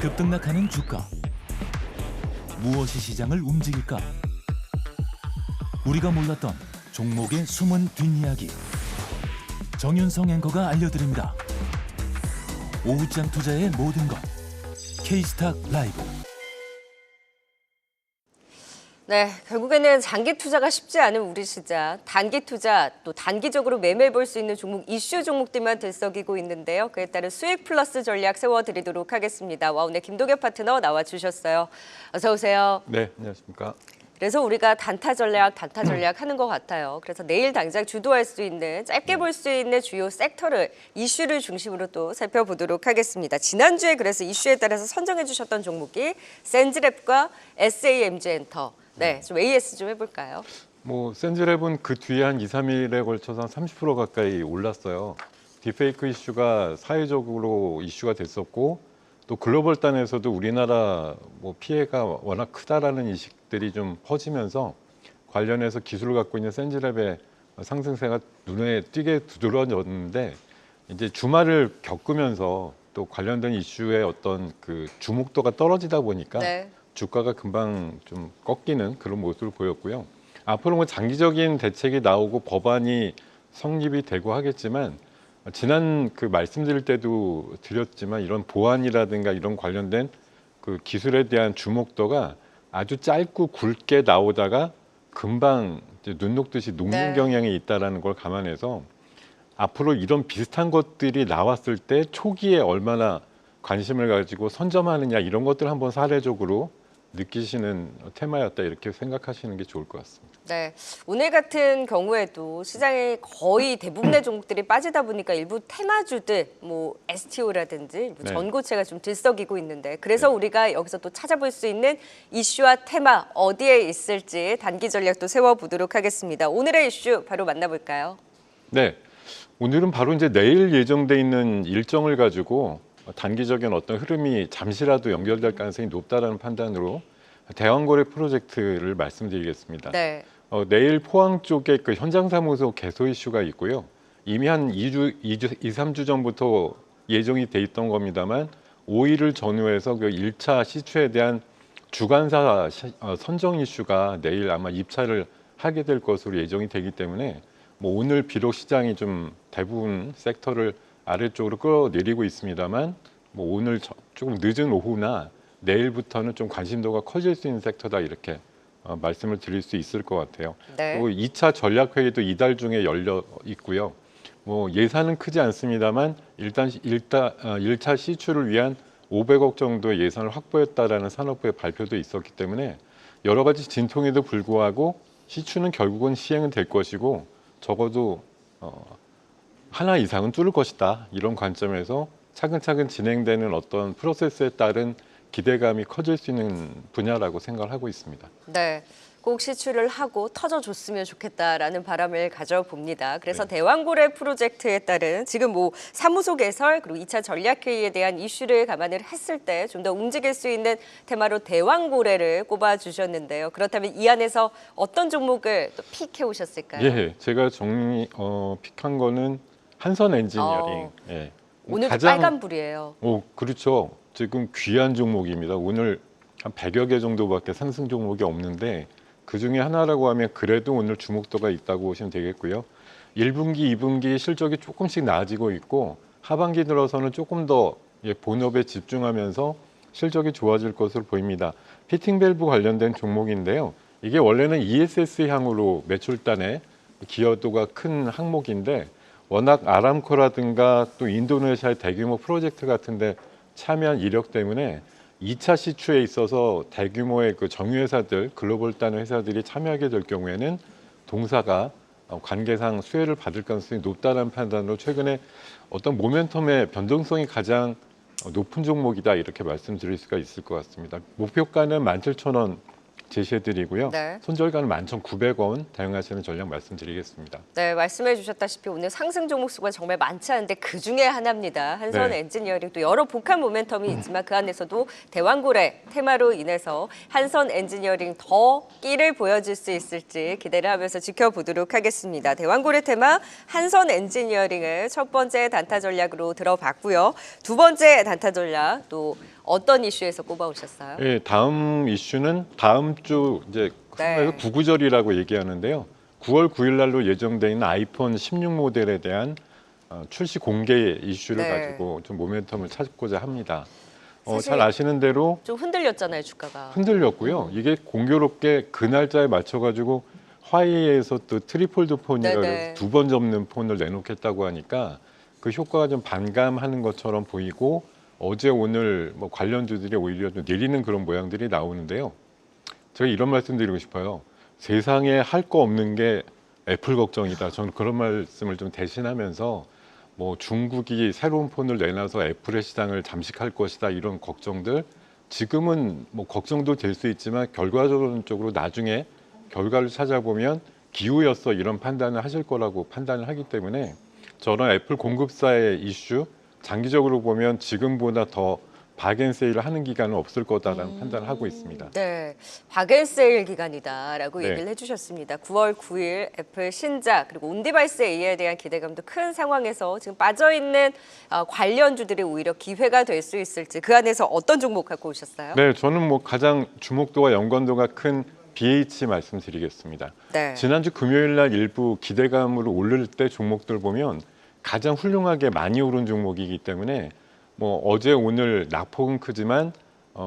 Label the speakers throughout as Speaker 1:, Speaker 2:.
Speaker 1: 급등락하는 주가. 무엇이 시장을 움직일까? 우리가 몰랐던 종목의 숨은 뒷이야기. 정윤성 앵커가 알려드립니다. 오후장 투자의 모든 것. K스탁 라이브.
Speaker 2: 네, 결국에는 장기 투자가 쉽지 않은 우리 시장, 단기 투자 또 단기적으로 매매해 볼 수 있는 종목, 이슈 종목들만 들썩이고 있는데요. 그에 따른 수익 플러스 전략 세워드리도록 하겠습니다. 와, 오늘 김동엽 파트너 나와주셨어요. 어서 오세요.
Speaker 3: 네, 안녕하십니까.
Speaker 2: 그래서 우리가 단타 전략 하는 것 같아요. 그래서 내일 당장 주도할 수 있는, 짧게 볼 수 있는 주요 섹터를, 이슈를 중심으로 또 살펴보도록 하겠습니다. 지난주에 그래서 이슈에 따라서 선정해 주셨던 종목이 센즈랩과 SAMG엔터. 네, 좀 AS 좀 해볼까요?
Speaker 3: 센즈랩은 그 뒤에 한 2, 3일에 걸쳐서 한 30% 가까이 올랐어요. 딥페이크 이슈가 사회적으로 이슈가 됐었고, 또 글로벌 단에서도 우리나라 피해가 워낙 크다라는 인식들이 좀 퍼지면서 관련해서 기술을 갖고 있는 센즈랩의 상승세가 눈에 띄게 두드러졌는데, 이제 주말을 겪으면서 또 관련된 이슈의 어떤 그 주목도가 떨어지다 보니까
Speaker 2: 네.
Speaker 3: 주가가 금방 좀 꺾이는 그런 모습을 보였고요. 앞으로 장기적인 대책이 나오고 법안이 성립이 되고 하겠지만, 지난 그 말씀드릴 때도 드렸지만 이런 보안이라든가 이런 관련된 그 기술에 대한 주목도가 아주 짧고 굵게 나오다가 금방 이제 눈 녹듯이 녹는
Speaker 2: 네.
Speaker 3: 경향이 있다라는 걸 감안해서 앞으로 이런 비슷한 것들이 나왔을 때 초기에 얼마나 관심을 가지고 선점하느냐, 이런 것들 한번 사례적으로 느끼시는 테마였다, 이렇게 생각하시는 게 좋을 것 같습니다.
Speaker 2: 네, 오늘 같은 경우에도 시장의 거의 대부분의 종목들이 빠지다 보니까 일부 테마주들, STO라든지 일부
Speaker 3: 네.
Speaker 2: 전고체가 좀 들썩이고 있는데, 그래서
Speaker 3: 네.
Speaker 2: 우리가 여기서 또 찾아볼 수 있는 이슈와 테마 어디에 있을지 단기 전략도 세워보도록 하겠습니다. 오늘의 이슈 바로 만나볼까요?
Speaker 3: 네, 오늘은 바로 이제 내일 예정돼 있는 일정을 가지고 단기적인 어떤 흐름이 잠시라도 연결될 가능성이 높다라는 판단으로 대왕거래 프로젝트를 말씀드리겠습니다.
Speaker 2: 네.
Speaker 3: 내일 포항 쪽에 그 현장사무소 개소 이슈가 있고요. 이미 한 2, 3주 전부터 예정이 돼 있던 겁니다만 5일을 전후해서 그 1차 시추에 대한 주관사 선정 이슈가 내일 아마 입찰을 하게 될 것으로 예정이 되기 때문에 오늘 비록 시장이 좀 대부분 섹터를 아래쪽으로 끌어내리고 있습니다만 오늘 조금 늦은 오후나 내일부터는 좀 관심도가 커질 수 있는 sek터다, 이렇게 말씀을 드릴 수 있을 것 같아요.
Speaker 2: 네.
Speaker 3: 그리고 2차 전략회의도 이달 중에 열려 있고요. 예산은 크지 않습니다만 일단 1차 시추를 위한 500억 정도의 예산을 확보했다라는 산업부의 발표도 있었기 때문에 여러 가지 진통에도 불구하고 시추는 결국은 시행은 될 것이고 적어도 하나 이상은 뚫을 것이다, 이런 관점에서 차근차근 진행되는 어떤 프로세스에 따른 기대감이 커질 수 있는 분야라고 생각을 하고 있습니다.
Speaker 2: 네. 꼭 시추를 하고 터져줬으면 좋겠다라는 바람을 가져봅니다. 그래서
Speaker 3: 네.
Speaker 2: 대왕고래 프로젝트에 따른 지금 사무소 개설 그리고 2차 전략회의에 대한 이슈를 감안을 했을 때 좀 더 움직일 수 있는 테마로 대왕고래를 꼽아주셨는데요. 그렇다면 이 안에서 어떤 종목을 또 픽해 오셨을까요?
Speaker 3: 예, 제가 픽한 거는 한선 엔지니어링. 예.
Speaker 2: 오늘도 빨간불이에요.
Speaker 3: 그렇죠. 지금 귀한 종목입니다. 오늘 한 100여 개 정도밖에 상승 종목이 없는데 그 중에 하나라고 하면 그래도 오늘 주목도가 있다고 보시면 되겠고요. 1분기, 2분기 실적이 조금씩 나아지고 있고 하반기 들어서는 조금 더 본업에 집중하면서 실적이 좋아질 것으로 보입니다. 피팅 밸브 관련된 종목인데요. 이게 원래는 ESS 향으로 매출단에 기여도가 큰 항목인데 워낙 아람코라든가 또 인도네시아의 대규모 프로젝트 같은데 참여한 이력 때문에 2차 시추에 있어서 대규모의 그 정유회사들, 글로벌 단 회사들이 참여하게 될 경우에는 동사가 관계상 수혜를 받을 가능성이 높다는 판단으로 최근에 어떤 모멘텀의 변동성이 가장 높은 종목이다, 이렇게 말씀드릴 수가 있을 것 같습니다. 목표가는 17,000원 제시해드리고요.
Speaker 2: 네.
Speaker 3: 손절가는 11,900원 대응하시는 전략 말씀드리겠습니다.
Speaker 2: 네, 말씀해 주셨다시피 오늘 상승 종목 수가 정말 많지 않은데 그 중에 하나입니다. 한선
Speaker 3: 네.
Speaker 2: 엔지니어링 또 여러 복합 모멘텀이 있지만 그 안에서도 대왕고래 테마로 인해서 한선 엔지니어링 더 끼를 보여줄 수 있을지 기대를 하면서 지켜보도록 하겠습니다. 대왕고래 테마 한선 엔지니어링을 첫 번째 단타 전략으로 들어봤고요. 두 번째 단타 전략 또 어떤 이슈에서 꼽아오셨어요?
Speaker 3: 예, 다음 이슈는 다음 주 이제
Speaker 2: 네.
Speaker 3: 구구절이라고 얘기하는데요. 9월 9일 날로 예정돼 있는 아이폰 16 모델에 대한 출시 공개 이슈를
Speaker 2: 네.
Speaker 3: 가지고 좀 모멘텀을 찾고자 합니다.
Speaker 2: 사실
Speaker 3: 잘 아시는 대로
Speaker 2: 좀 흔들렸잖아요, 주가가.
Speaker 3: 흔들렸고요. 이게 공교롭게 그 날짜에 맞춰가지고 화웨이에서 또 트리폴드 폰이라고
Speaker 2: 네네.
Speaker 3: 해서 2번 접는 폰을 내놓겠다고 하니까 그 효과가 좀 반감하는 것처럼 보이고 어제 오늘 뭐 관련주들이 오히려 좀 내리는 그런 모양들이 나오는데요. 제가 이런 말씀드리고 싶어요. 세상에 할 거 없는 게 애플 걱정이다. 저는 그런 말씀을 좀 대신하면서 뭐 중국이 새로운 폰을 내놔서 애플의 시장을 잠식할 것이다 이런 걱정들 지금은 뭐 걱정도 될 수 있지만 결과적으로 나중에 결과를 찾아보면 기우였어 이런 판단을 하실 거라고 판단을 하기 때문에 저는 애플 공급사의 이슈 장기적으로 보면 지금보다 더 박앤세일을 하는 기간은 없을 거다라는 판단을 하고 있습니다.
Speaker 2: 네, 박앤세일 기간이다라고
Speaker 3: 네.
Speaker 2: 얘기를 해주셨습니다. 9월 9일 애플 신작 그리고 온디바이스 AI에 대한 기대감도 큰 상황에서 지금 빠져있는 관련주들이 오히려 기회가 될 수 있을지 그 안에서 어떤 종목 갖고 오셨어요?
Speaker 3: 네, 저는 뭐 가장 주목도와 연관도가 큰 BH 말씀드리겠습니다.
Speaker 2: 네.
Speaker 3: 지난주 금요일 날 일부 기대감으로 오를 때 종목들 보면 가장 훌륭하게 많이 오른 종목이기 때문에 뭐 어제 오늘 낙폭은 크지만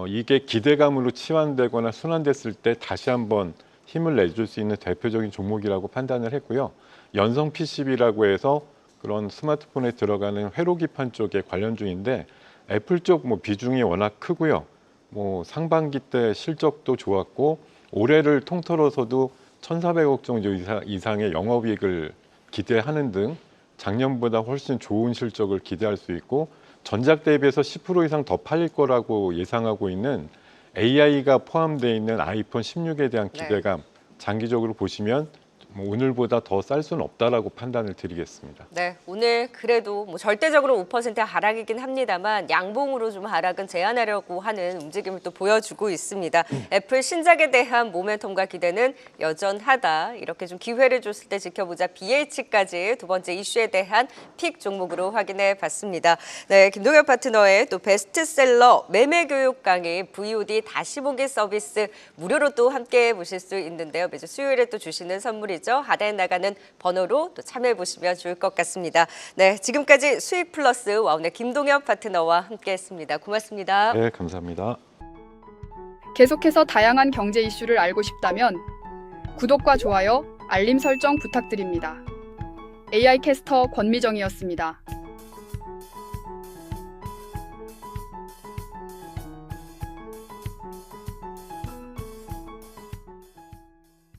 Speaker 3: 이게 기대감으로 치환되거나 순환됐을 때 다시 한번 힘을 내줄 수 있는 대표적인 종목이라고 판단을 했고요. 연성 PCB라고 해서 그런 스마트폰에 들어가는 회로기판 쪽의 관련주인데 애플 쪽 뭐 비중이 워낙 크고요. 뭐 상반기 때 실적도 좋았고 올해를 통틀어서도 1,400억 정도 이상의 영업이익을 기대하는 등 작년보다 훨씬 좋은 실적을 기대할 수 있고 전작 대비해서 10% 이상 더 팔릴 거라고 예상하고 있는 AI가 포함되어 있는 아이폰 16에 대한 기대감 장기적으로 보시면 뭐 오늘보다 더 쌀 수는 없다라고 판단을 드리겠습니다.
Speaker 2: 네, 오늘 그래도 뭐 절대적으로 5% 하락이긴 합니다만 양봉으로 좀 하락은 제한하려고 하는 움직임을 또 보여주고 있습니다. 애플 신작에 대한 모멘텀과 기대는 여전하다. 이렇게 좀 기회를 줬을 때 지켜보자. BH까지 두 번째 이슈에 대한 픽 종목으로 확인해 봤습니다. 네, 김동엽 파트너의 또 베스트셀러 매매 교육 강의 VOD 다시 보기 서비스 무료로 또 함께 보실 수 있는데요. 매주 수요일에 또 주시는 선물이죠. 하단에 나가는 번호로 또 참여해 보시면 좋을 것 같습니다. 네, 지금까지 수익 플러스 와운의 김동엽 파트너와 함께했습니다. 고맙습니다.
Speaker 3: 네, 감사합니다.
Speaker 4: 계속해서 다양한 경제 이슈를 알고 싶다면 구독과 좋아요, 알림 설정 부탁드립니다. AI 캐스터 권미정이었습니다.